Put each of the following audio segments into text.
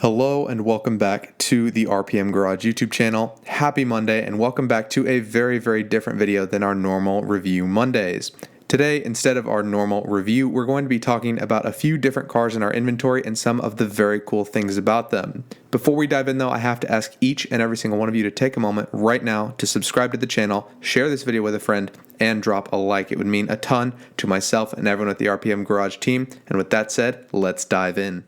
Hello and welcome back to the RPM Garage YouTube channel. Happy Monday and welcome back to a very different video than our normal review Mondays. Today, instead of our normal review, we're going to be talking about a few different cars in our inventory and some of the very cool things about them. Before we dive in though, I have to ask each and every single one of you to take a moment right now to subscribe to the channel, share this video with a friend, and drop a like. It would mean a ton to myself and everyone at the RPM Garage team. And with that said, let's dive in.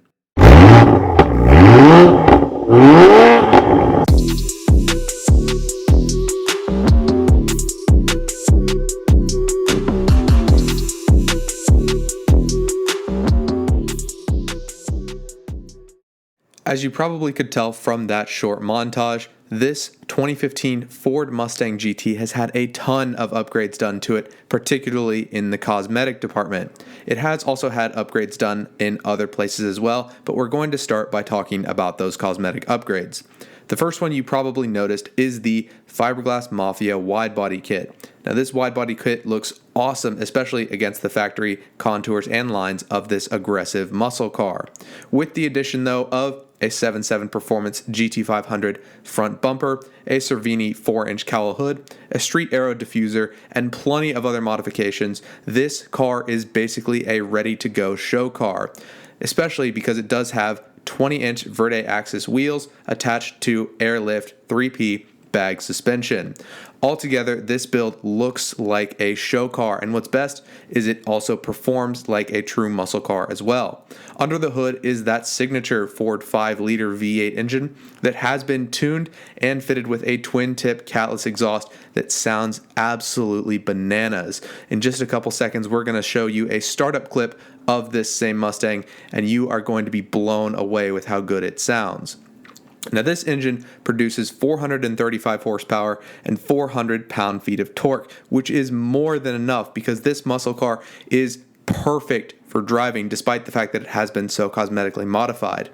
As you probably could tell from that short montage, this 2015 Ford Mustang GT has had a ton of upgrades done to it, particularly in the cosmetic department. It has also had upgrades done in other places as well, but we're going to start by talking about those cosmetic upgrades. The first one you probably noticed is the Fiberglass Mafia widebody kit. Now this widebody kit looks awesome, especially against the factory contours and lines of this aggressive muscle car. With the addition though of a 7.7 Performance GT500 front bumper, a Cervini 4-inch cowl hood, a street arrow diffuser, and plenty of other modifications, this car is basically a ready-to-go show car, especially because it does have 20-inch Verde Axis wheels attached to airlift 3P bag suspension. Altogether, this build looks like a show car, and what's best is it also performs like a true muscle car as well. Under the hood is that signature Ford 5-liter V8 engine that has been tuned and fitted with a twin-tip catless exhaust that sounds absolutely bananas. In just a couple seconds, we're going to show you a startup clip of this same Mustang, and you are going to be blown away with how good it sounds. Now this engine produces 435 horsepower and 400 pound-feet of torque, which is more than enough because this muscle car is perfect for driving despite the fact that it has been so cosmetically modified.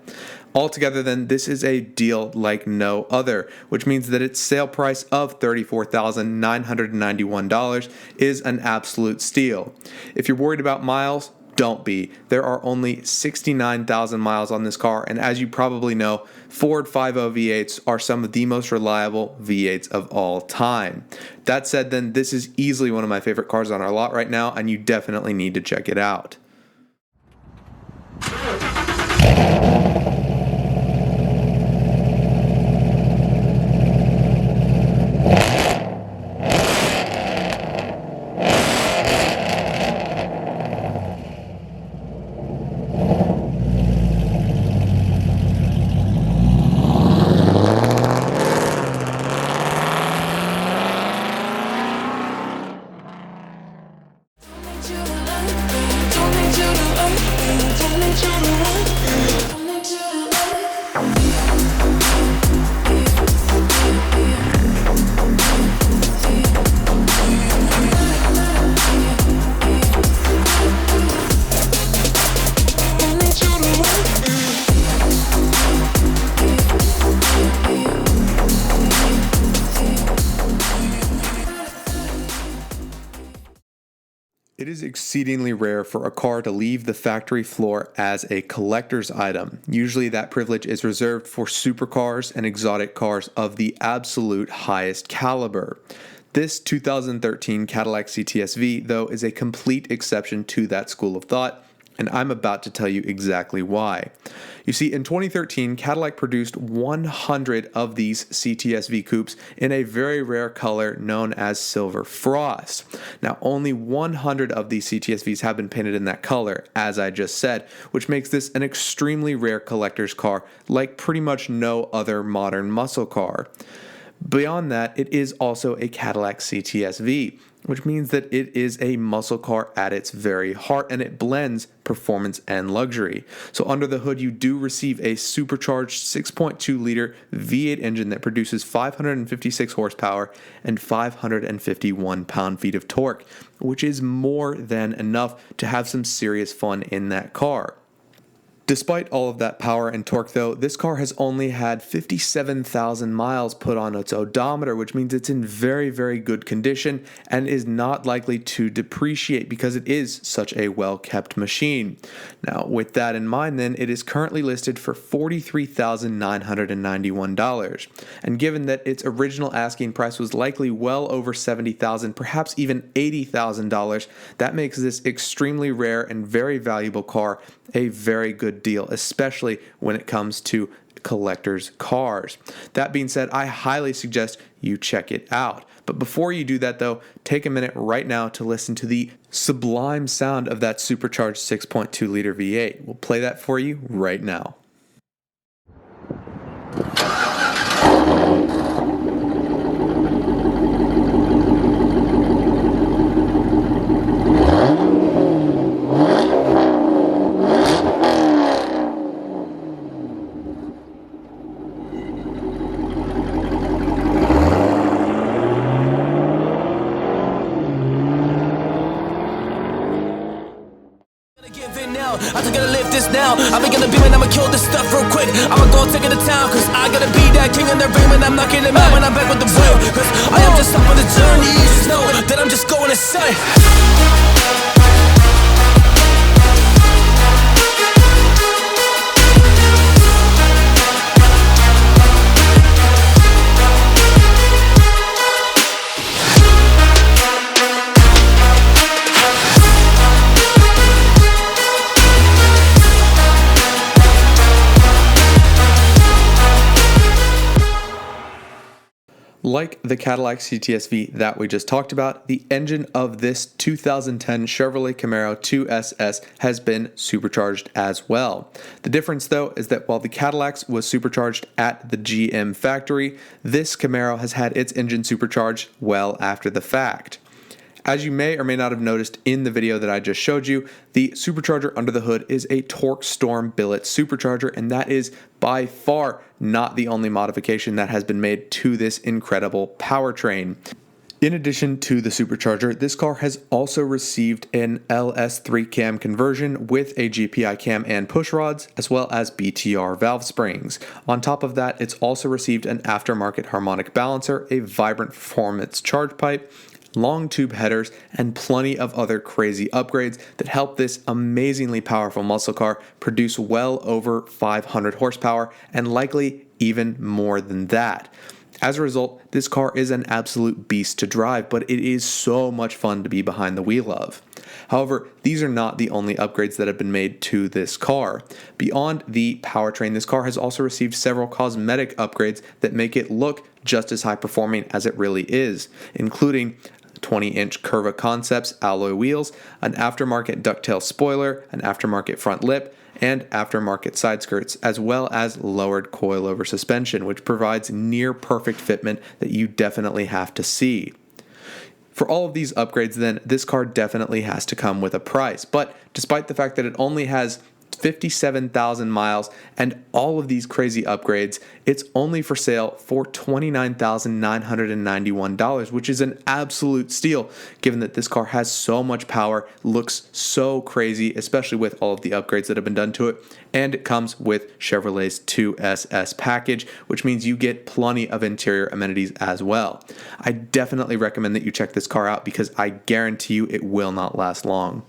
Altogether then, this is a deal like no other, which means that its sale price of $34,991 is an absolute steal. If you're worried about miles, don't be. There are only 69,000 miles on this car, and as you probably know, Ford 5.0 V8s are some of the most reliable V8s of all time. That said then, this is easily one of my favorite cars on our lot right now, and you definitely need to check it out. It is exceedingly rare for a car to leave the factory floor as a collector's item. Usually that privilege is reserved for supercars and exotic cars of the absolute highest caliber. This 2013 Cadillac CTS-V, though, is a complete exception to that school of thought, and I'm about to tell you exactly why. You see, in 2013, Cadillac produced 100 of these CTS-V coupes in a very rare color known as Silver Frost. Now, only 100 of these CTS-Vs have been painted in that color, as I just said, which makes this an extremely rare collector's car, like pretty much no other modern muscle car. Beyond that, it is also a Cadillac CTS-V, which means that it is a muscle car at its very heart, and it blends performance and luxury. So under the hood, you do receive a supercharged 6.2-liter V8 engine that produces 556 horsepower and 551 pound-feet of torque, which is more than enough to have some serious fun in that car. Despite all of that power and torque though, this car has only had 57,000 miles put on its odometer, which means it's in very, very good condition and is not likely to depreciate because it is such a well-kept machine. Now, with that in mind then, it is currently listed for $43,991. And given that its original asking price was likely well over $70,000, perhaps even $80,000, that makes this extremely rare and very valuable car a very good deal, especially when it comes to collectors' cars. That being said, I highly suggest you check it out. But before you do that though, take a minute right now to listen to the sublime sound of that supercharged 6.2 liter V8. We'll play that for you right now. I just gotta live this now. I'm gonna be when I'ma kill this stuff real quick. I'ma go take it to town, cause I gotta be that king in the ring when I'm knocking him out when I'm back with the wheel. Cause I am just up on the journey, you just know that I'm just going insane. Like the Cadillac CTS-V that we just talked about, the engine of this 2010 Chevrolet Camaro 2SS has been supercharged as well. The difference though is that while the Cadillac's was supercharged at the GM factory, this Camaro has had its engine supercharged well after the fact. As you may or may not have noticed in the video that I just showed you, the supercharger under the hood is a Torque Storm billet supercharger, and that is by far not the only modification that has been made to this incredible powertrain. In addition to the supercharger, this car has also received an LS3 cam conversion with a GPI cam and push rods, as well as BTR valve springs. On top of that, it's also received an aftermarket harmonic balancer, a vibrant performance charge pipe, long tube headers, and plenty of other crazy upgrades that help this amazingly powerful muscle car produce well over 500 horsepower and likely even more than that. As a result, this car is an absolute beast to drive, but it is so much fun to be behind the wheel of. However, these are not the only upgrades that have been made to this car. Beyond the powertrain, this car has also received several cosmetic upgrades that make it look just as high performing as it really is, including 20-inch Curva Concepts alloy wheels, an aftermarket ducktail spoiler, an aftermarket front lip, and aftermarket side skirts, as well as lowered coilover suspension, which provides near perfect fitment that you definitely have to see. For all of these upgrades then, this car definitely has to come with a price, but despite the fact that it only has 57,000 miles and all of these crazy upgrades, it's only for sale for $29,991, which is an absolute steal given that this car has so much power, looks so crazy, especially with all of the upgrades that have been done to it, and it comes with Chevrolet's 2SS package, which means you get plenty of interior amenities as well. I definitely recommend that you check this car out because I guarantee you it will not last long.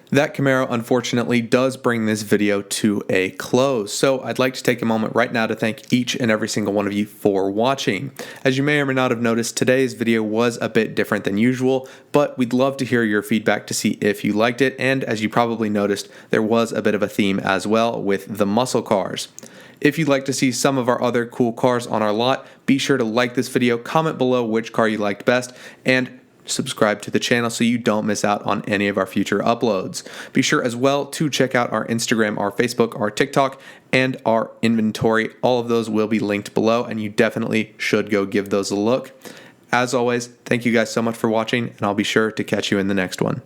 That Camaro unfortunately does bring this video to a close, so I'd like to take a moment right now to thank each and every single one of you for watching. As you may or may not have noticed, today's video was a bit different than usual, but we'd love to hear your feedback to see if you liked it, and as you probably noticed, there was a bit of a theme as well with the muscle cars. If you'd like to see some of our other cool cars on our lot, be sure to like this video, comment below which car you liked best, and subscribe to the channel so you don't miss out on any of our future uploads. Be sure as well to check out our Instagram, our Facebook, our TikTok, and our inventory. All of those will be linked below, and you definitely should go give those a look. As always, thank you guys so much for watching, and I'll be sure to catch you in the next one.